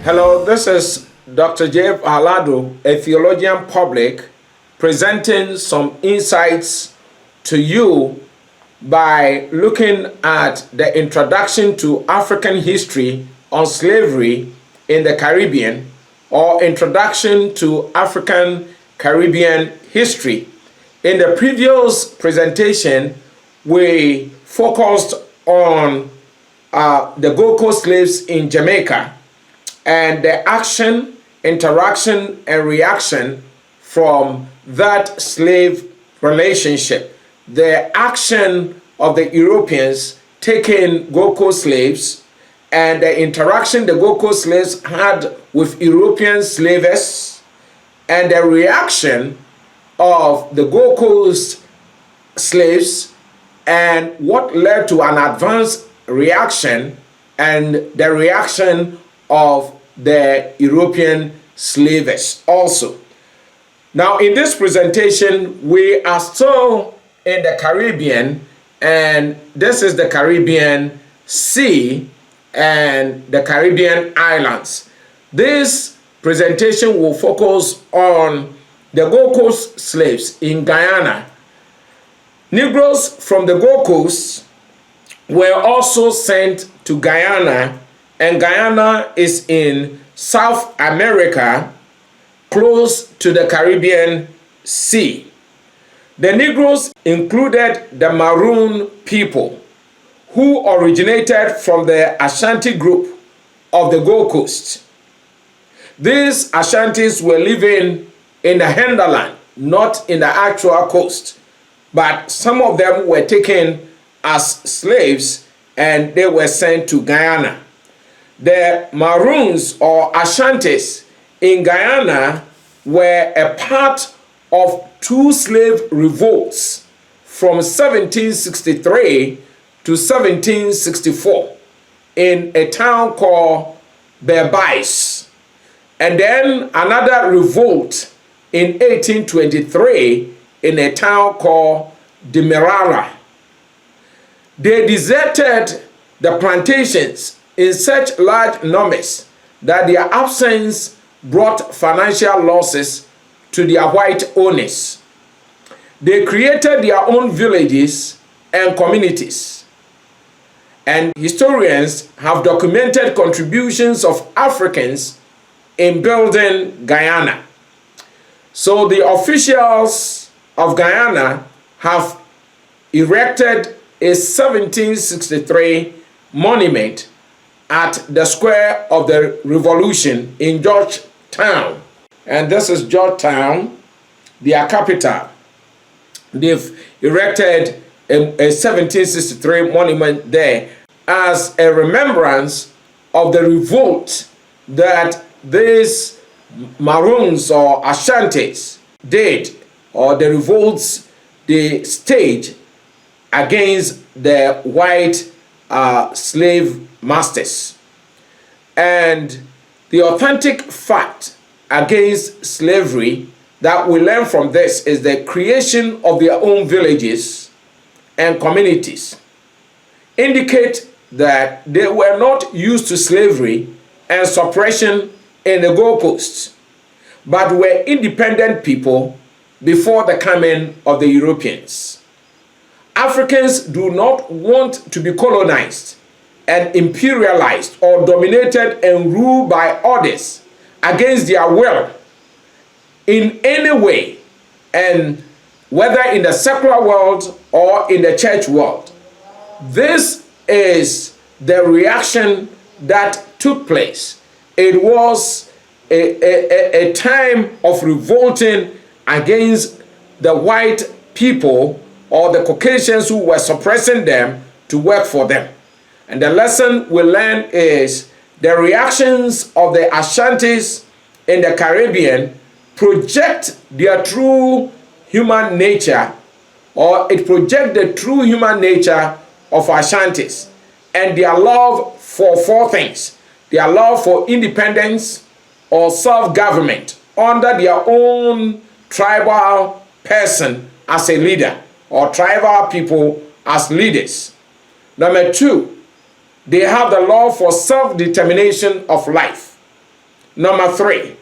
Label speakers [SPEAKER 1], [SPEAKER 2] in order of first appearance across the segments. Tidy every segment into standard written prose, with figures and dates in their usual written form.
[SPEAKER 1] Hello, this is Dr. J. Val-Addo, a theologian public, presenting some insights to you by looking at the introduction to African history on slavery in the Caribbean, or introduction to African Caribbean history. In the previous presentation, we focused on the Gold Coast slaves in Jamaica and the action, interaction, and reaction from that slave relationship. The action of the Europeans taking Gold Coast slaves and the interaction the Gold Coast slaves had with European slavers, and the reaction of the Gold Coast slaves and what led to an advanced reaction and the reaction of the European slavers also. Now, in this presentation, we are still in the Caribbean, and this is the Caribbean Sea and the Caribbean islands. This presentation will focus on the Gold Coast slaves in Guyana. Negroes from the Gold Coast were also sent to Guyana, and Guyana is in South America, close to the Caribbean Sea. The Negroes included the Maroon people, who originated from the Ashanti group of the Gold Coast. These Ashantis were living in the hinterland, not in the actual coast, but some of them were taken as slaves and they were sent to Guyana. The Maroons or Ashantis in Guyana were a part of two slave revolts from 1763 to 1764 in a town called Berbais, and then another revolt in 1823 in a town called Demerara. They deserted the plantations in such large numbers that their absence brought financial losses to their white owners. They created their own villages and communities, and historians have documented contributions of Africans in building Guyana. So the officials of Guyana have erected a 1763 monument at the Square of the Revolution in Georgetown. And this is Georgetown, their capital. They've erected a 1763 monument there as a remembrance of the revolt that these Maroons or Ashantis did, or the revolts they staged against the white slave masters. And the authentic fact against slavery that we learn from this is the creation of their own villages and communities indicate that they were not used to slavery and suppression in the Gold Coast, but were independent people before the coming of the Europeans. Africans do not want to be colonized and imperialized or dominated and ruled by others against their will in any way, and whether in the secular world or in the church world. This is the reaction that took place. It was a time of revolting against the white people or the Caucasians who were suppressing them to work for them. And the lesson we learn is the reactions of the Ashantis in the Caribbean project their true human nature, or it projects the true human nature of Ashantis and their love for four things: their love for independence or self-government under their own tribal person as a leader, or tribal people as leaders. Number two, they have the love for self-determination of life. Number 3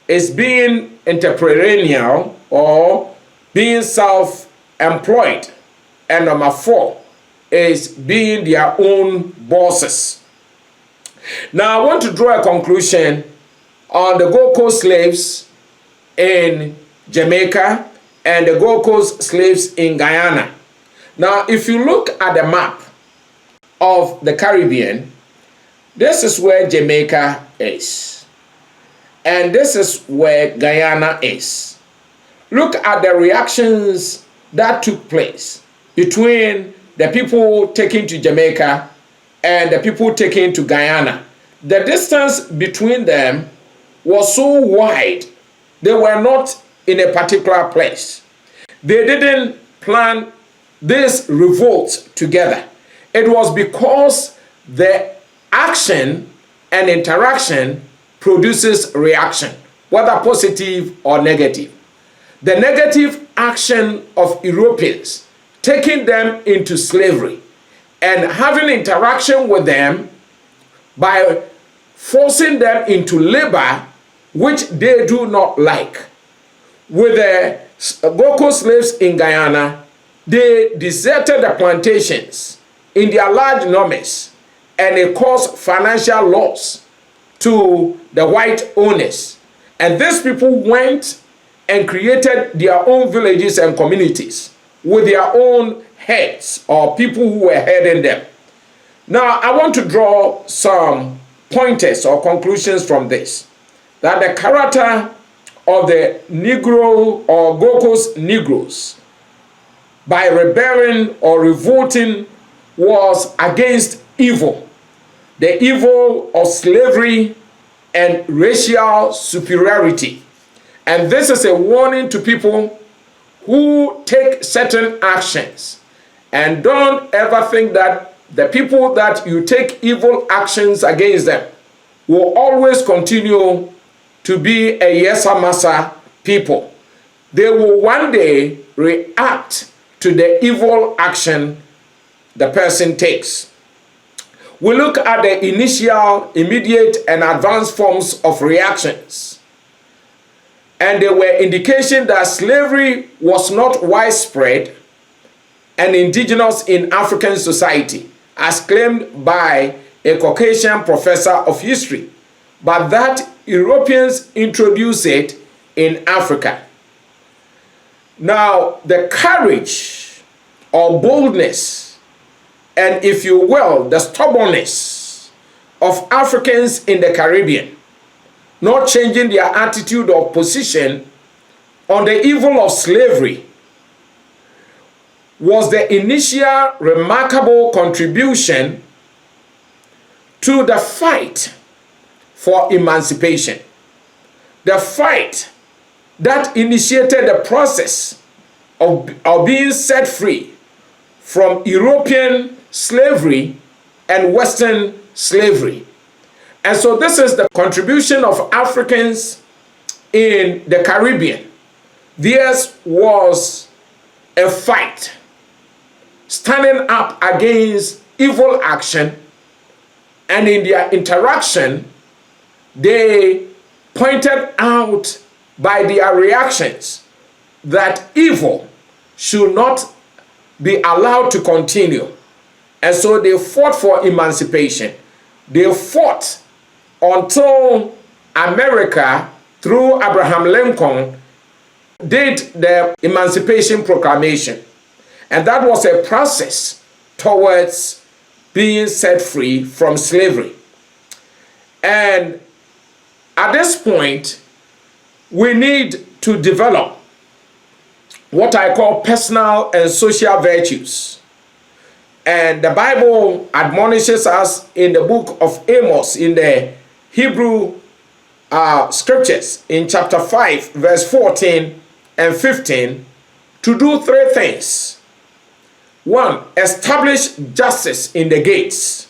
[SPEAKER 1] is being entrepreneurial or being self-employed. And number 4 is being their own bosses. Now, I want to draw a conclusion on the Gold Coast slaves in Jamaica and the Gold Coast slaves in Guyana. Now, if you look at the map of the Caribbean, this is where Jamaica is. And this is where Guyana is. Look at the reactions that took place between the people taken to Jamaica and the people taken to Guyana. The distance between them was so wide, they were not in a particular place. They didn't plan this revolt together. It was because the action and interaction produces reaction, whether positive or negative. The negative action of Europeans, taking them into slavery and having interaction with them by forcing them into labor which they do not like. With the Gold Coast slaves in Guyana, they deserted the plantations in their large numbers, and it caused financial loss to the white owners. And these people went and created their own villages and communities with their own heads or people who were heading them. Now, I want to draw some pointers or conclusions from this. That the character of the Negro or Gold Coast Negroes by rebelling or revolting was against evil. The evil of slavery and racial superiority. And this is a warning to people who take certain actions. And don't ever think that the people that you take evil actions against them will always continue to be a yes massa people. They will one day react to the evil action the person takes. We look at the initial, immediate, and advanced forms of reactions. And there were indications that slavery was not widespread and indigenous in African society, as claimed by a Caucasian professor of history, but that Europeans introduced it in Africa. Now, the courage or boldness, and if you will, the stubbornness of Africans in the Caribbean, not changing their attitude or position on the evil of slavery, was the initial remarkable contribution to the fight for emancipation. The fight that initiated the process of being set free from European slavery and Western slavery. And so this is the contribution of Africans in the Caribbean. Theirs was a fight, standing up against evil action, and in their interaction, they pointed out by their reactions that evil should not be allowed to continue. And so they fought for emancipation. They fought until America, through Abraham Lincoln, did the Emancipation Proclamation. And that was a process towards being set free from slavery. And at this point, we need to develop what I call personal and social virtues. And the Bible admonishes us in the book of Amos, in the Hebrew scriptures, in chapter 5, verse 14 and 15, to do three things. One, establish justice in the gates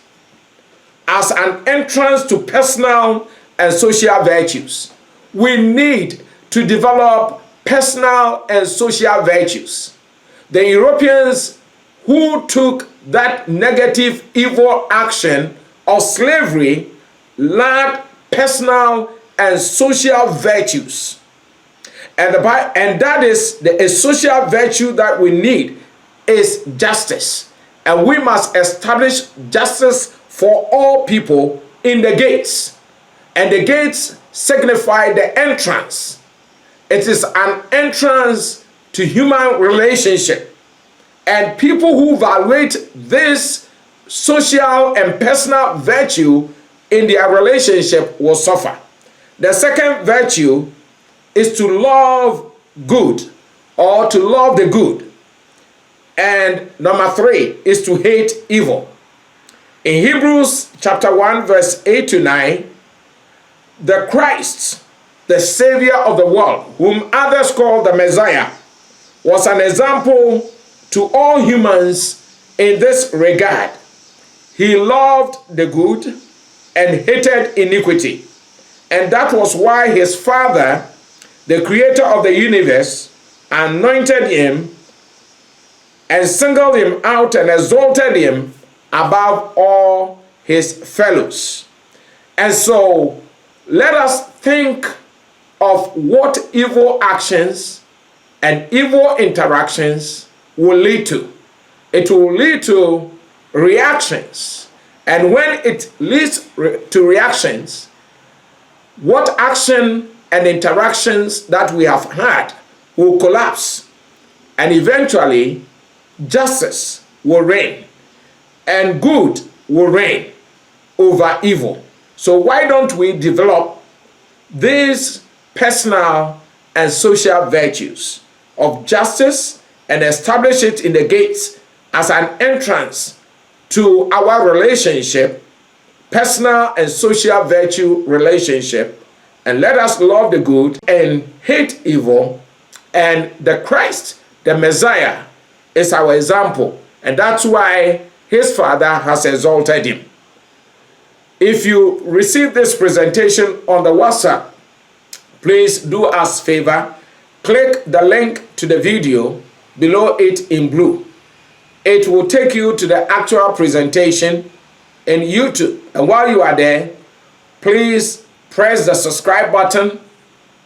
[SPEAKER 1] as an entrance to personal and social virtues. We need to develop personal and social virtues. The Europeans who took that negative evil action of slavery lacked personal and social virtues. And that is a social virtue that we need is justice. And we must establish justice for all people in the gates. And the gates signify the entrance. It is an entrance to human relationship. And people who violate this social and personal virtue in their relationship will suffer. The second virtue is to love good, or to love the good. And number 3 is to hate evil. In Hebrews chapter 1 verse 8 to 9, the Christ, the Savior of the world, whom others call the Messiah, was an example to all humans in this regard. He loved the good and hated iniquity. And that was why his Father, the creator of the universe, anointed him and singled him out and exalted him above all his fellows. And so let us think of what evil actions and evil interactions will lead to. It will lead to reactions. And when it leads to reactions, what action and interactions that we have had will collapse. And eventually, justice will reign. And good will reign over evil. So why don't we develop these personal and social virtues of justice and establish it in the gates as an entrance to our relationship, personal and social virtue relationship, and let us love the good and hate evil. And the Christ, the Messiah, is our example, and that's why his Father has exalted him. If you receive this presentation on the WhatsApp, please do us a favor, click the link to the video below it in blue. It will take you to the actual presentation in YouTube. And while you are there, please press the subscribe button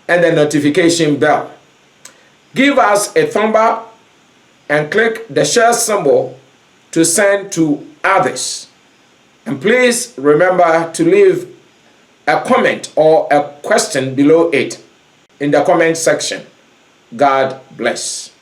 [SPEAKER 1] and the notification bell. Give us a thumb up and click the share symbol to send to others. And please remember to leave a comment or a question below it in the comment section. God bless.